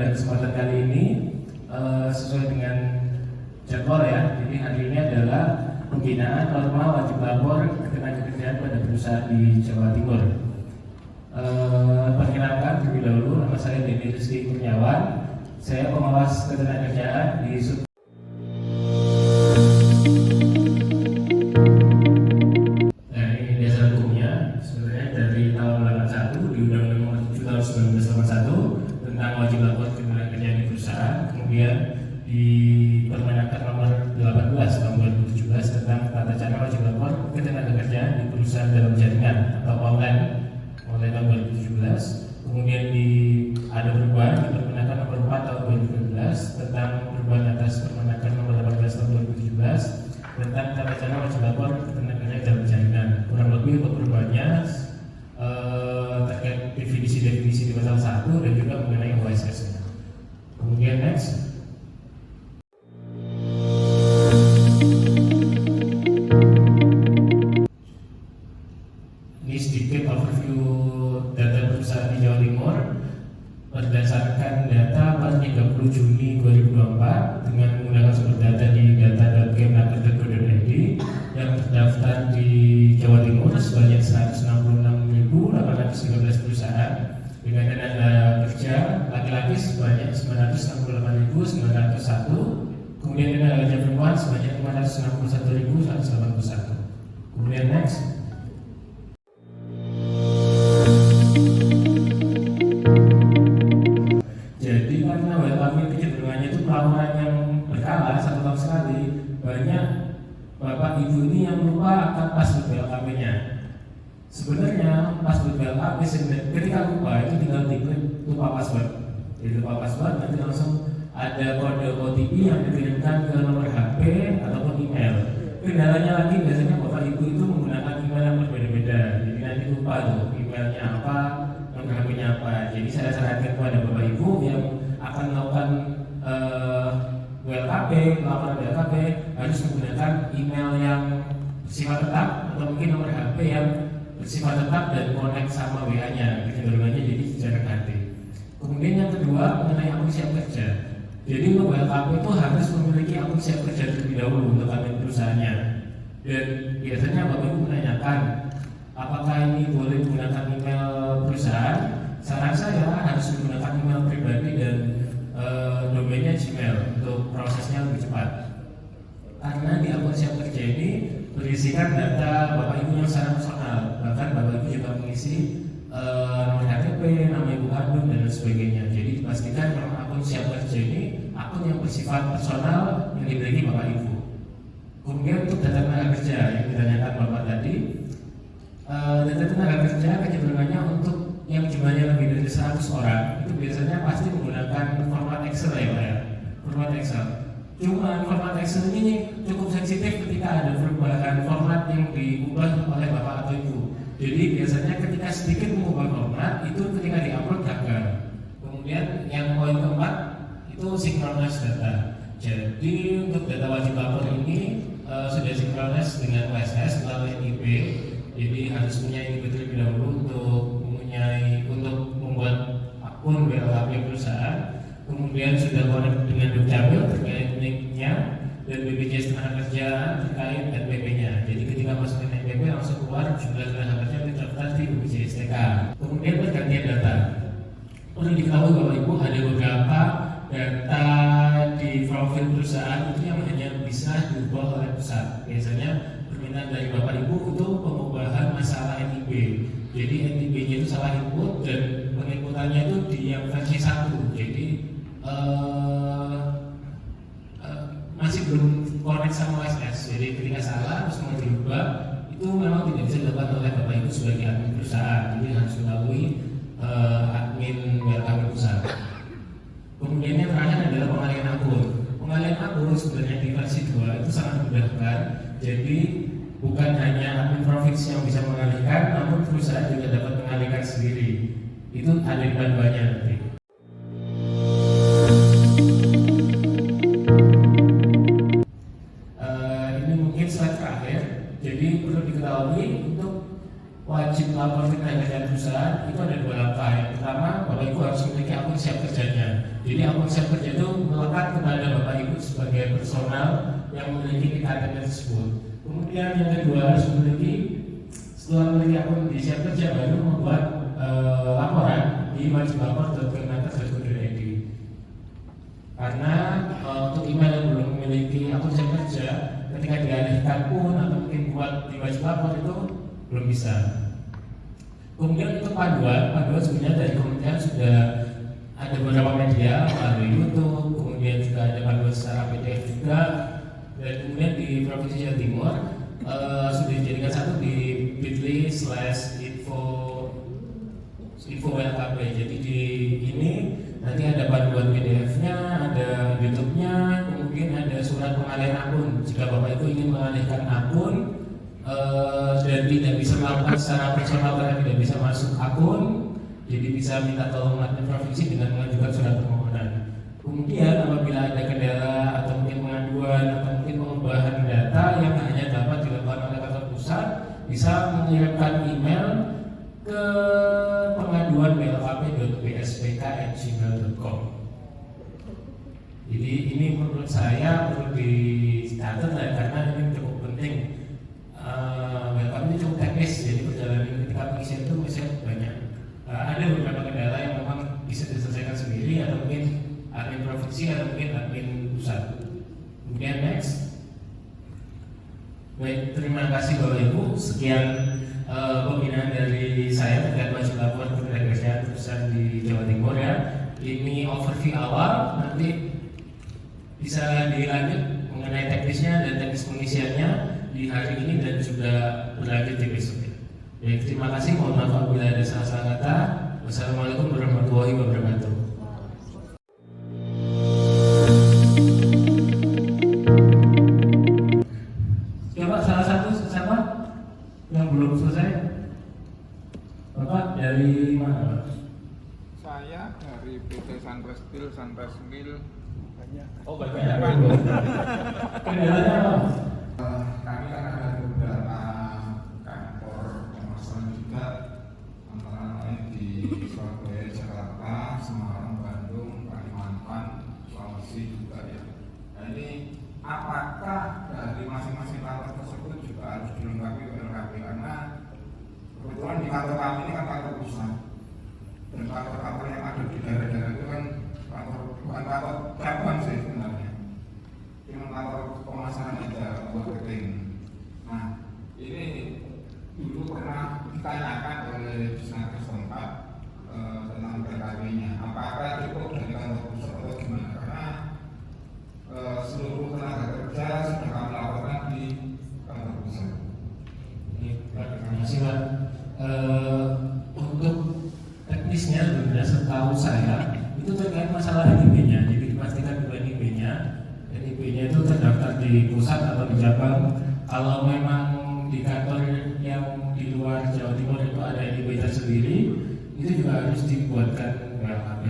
pada kesempatan kali ini sesuai dengan jadwal ya. Jadi hari ini adalah pembinaan norma wajib lapor ketenagakerjaan pada perusahaan di Jawa Timur. Perkenalkan terlebih dahulu, nama saya Denny Rizky Kurniawan. Saya pengawas ketenagakerjaan di dasar hukumnya. Sebenarnya dari tahun 81 di Undang-Undang Nomor 7 tahun 1981 tentang wajib lapor ketenagakerjaan di perusahaan, kemudian di Permenaker Nomor 18 tahun 2017 tentang tata cara wajib lapor ketenagakerjaan di perusahaan dalam jaringan atau online mulai tahun 2017. Kemudian ada perubahan di Permenaker Nomor 4 tahun 2012 tentang perubahan atas Permenaker Nomor 18 tahun 2017 tentang tata cara wajib lapor ketenagakerjaan dalam jaringan. Kurang lebih untuk perubahannya terkait definisi-definisi di pasal 1 dan juga mengenai OSS-nya. Kemudian next. Ini sedikit overview data perusahaan di Jawa Timur berdasarkan data per 30 Juni 2024 dengan menggunakan sumber data di data.kemnaker.go.id yang terdaftar di Jawa Timur sebanyak 166.813 perusahaan dengan tenaga kerja laki-laki sebanyak 968.901, kemudian tenaga kerja perempuan sebanyak 561.181. Kemudian next. Jadi karena WLKP kecenderungannya itu pelaporan yang berkala 1 tahun sekali, banyak bapak ibu ini yang lupa akan password WLKP-nya. Sebenarnya password WLKP ketika lupa itu tinggal diklik lupa password. Jadi lupa password nanti langsung ada kode OTP yang dikirimkan ke nomor HP ataupun email. Kendalanya lagi biasanya bapak ibu itu menggunakan email yang berbeda-beda. Jadi nanti lupa tuh emailnya apa, nomor HP-nya apa. Jadi saya sarankan kepada bapak ibu yang akan melakukan WLKP, laporan WLKP harus menggunakan email yang bersifat tetap atau mungkin nomor HP yang bersifat tetap dan connect sama WA-nya. Kecenderungannya jadi jarak hati. Kemudian yang kedua mengenai akun siap kerja. Jadi untuk WLKP itu harus memiliki akun siap kerja terlebih dahulu untuk admin perusahaannya. Dan biasanya bapak ibu menanyakan apakah ini boleh menggunakan email perusahaan. Saran saya harus menggunakan email pribadi dan domainnya Gmail untuk prosesnya lebih cepat. Karena di akun siap kerja ini berisikan data bapak ibu yang secara personal. Bahkan bapak ibu juga mengisi nomor KTP, nama ibu kandung dan sebagainya. Jadi dipastikan memang akun siap kerja ini akun yang bersifat personal yang dimiliki bapak ibu. Kemudian untuk data tenaga kerja yang ditanyakan bapak tadi, data tenaga kerja kecenderungannya untuk yang jumlahnya lebih dari 100 orang itu biasanya pasti menggunakan format Excel ya Pak ya, format Excel. Cuma format Excel ini cukup sensitif ketika ada perubahan format yang diubah oleh bapak atau ibu. Jadi biasanya ketika sedikit mengubah format itu ketika diupload gagal. Kemudian yang poin keempat itu sinkronis data. Jadi untuk data wajib lapor ini sudah sinkronis dengan OSS melalui NIB. Jadi harus punya NIB terlebih dahulu untuk membuat akun WLKP perusahaan. Kemudian sudah connect dengan Dukcapil terkait NIK-nya dan BPJS Ketenagakerjaan terkait NPP-nya. Jadi ketika masuk ke NPP langsung keluar jumlah tenaga kerja yang terdaftar di BPJS TK. Kemudian pergantian data. Perlu diketahui Bapak Ibu ada beberapa data di profil perusahaan itu yang hanya bisa diubah oleh pusat. Biasanya permintaan dari Bapak Ibu untuk pengubahan masalah NIB. Jadi NIB-nya itu salah input dan penginputannya itu di yang versi 1. Jadi masih belum connect sama OSS. Jadi ketika salah terus mau dirubah itu memang tidak bisa dilakukan oleh Bapak Ibu sebagai admin perusahaan. Jadi harus melalui admin WLKP perusahaan. Kemudian yang terakhir adalah pengalihan akun. Pengalihan akun sebenarnya di versi 2 itu sangat memudahkan. Jadi bukan hanya admin provinsi yang bisa mengalihkan, namun perusahaan juga dapat mengalihkan sendiri. Itu ada di panduannya nanti. Ini mungkin slide terakhir. Jadi perlu diketahui untuk wajib lapor ketenagakerjaan perusahaan itu ada 2 langkah. Yang pertama, Bapak Ibu harus memiliki akun siap kerjanya. Jadi akun siap kerja itu melekat kepada Bapak Ibu sebagai personal yang memiliki KTP tersebut. Kemudian yang kedua harus memiliki, setelah memiliki akun di siap kerja baru membuat laporan di wajiblaporkemenkes.go.id. Karena untuk email yang belum memiliki akun siap kerja, ketika dialihkan pun atau mungkin buat di wajib lapor itu belum bisa. Kemudian untuk panduan sebenarnya dari kementerian sudah ada beberapa media melalui YouTube, kemudian juga ada panduan secara PDF juga, dan kemudian di Provinsi Jawa Timur sudah dijadikan satu di bit.ly/info WLKP. Jadi di ini nanti ada panduan PDF-nya, ada YouTube-nya, kemudian ada surat pengalihan akun. Jika Bapak Ibu ingin mengalihkan akun dan tidak bisa melakukan secara personal karena tidak bisa masuk akun, jadi bisa minta tolong admin provinsi dengan mengajukan surat permohonan. Kemudian apabila ada kendala atau mungkin pengaduan atau mungkin pengembangan data yang hanya dapat dilakukan oleh kantor pusat, bisa mengirimkan email ke pengaduan wlkp.bspk@gmail.com. Jadi ini menurut saya perlu dicatat karena ini cukup penting. WLKP ini cukup teknis, jadi perjalanan ketika pengisian itu biasanya banyak. Ada beberapa kendala yang memang bisa diselesaikan sendiri atau mungkin admin provinsi atau mungkin admin pusat. Kemudian next. Baik, terima kasih Bapak Ibu. Sekian pembinaan dari saya terkait wajib lapor ketenaga kesehatan terusan di Jawa Timur ya. Ini overview awal, nanti bisa dilanjut mengenai teknisnya dan teknis pengisiannya di hari ini dan juga berlanjut di besoknya. Baik, terima kasih. Mohon maaf apabila ada salah-salah kata. Wassalamualaikum warahmatullahi wabarakatuh. Coba salah satu siapa yang belum selesai? Bapak dari mana? Saya dari PT Sunrise Mill. Oh, banyak. Kendalanya apa? Kami kan ada beberapa kantor pemasaran juga, antara lain di Surabaya, Jakarta, Semarang, Bandung, Kalimantan, Sulawesi juga ya. Nah ini apakah dari masing-masing kantor tersebut juga harus dilengkapi WLKP? Karena kebetulan di kantor kami ini kan kantor pusat, dan kantor-kantor yang ada di daerah-daerah itu kan bukan kantor cabang sih sebenarnya, cuma kantor pemasaran aja, marketing. Nah ini dulu pernah ditanyakan oleh Disnaker setempat tentang WLKP-nya, apakah cukup dari kantor pusat atau gimana? Karena seluruh tenaga kerja sudah kami laporkan di kantor pusat. Terima kasih Pak. Untuk teknisnya sebenarnya setahu saya itu terkait masalah NIB-nya, jadi dipastikan juga NIB-nya, dan NIB-nya itu terdaftar di pusat atau di cabang. Kalau memang di kantor yang di luar Jawa Timur itu ada NIB tersendiri, itu juga harus dibuatkan WLKP.